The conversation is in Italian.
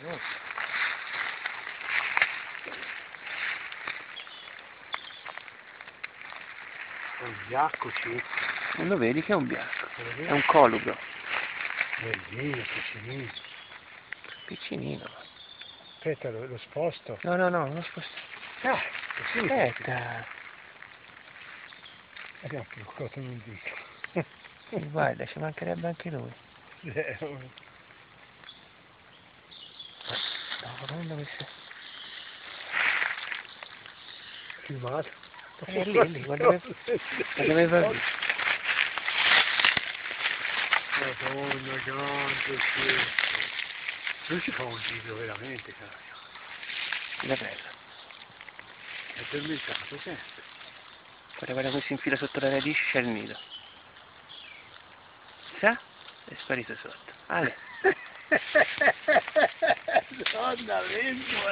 È un biacco, sì. Non lo vedi che è un biacco? È un colubro. Bellino, piccinino. Piccinino. Aspetta, lo sposto. No, non lo sposto. Così. Aspetta. Abbiamo preoccupato un dito. Guarda, ci mancherebbe anche lui. No, non dove sei? Filmato. Lì, guarda dove va via. Madonna, grande, sì. Lui si fa un giro veramente, caro. È bello. È addormentato sempre. Guarda come si infila sotto la radice, c'è il nido. Sa? È sparito sotto. Ale. Donna, vento,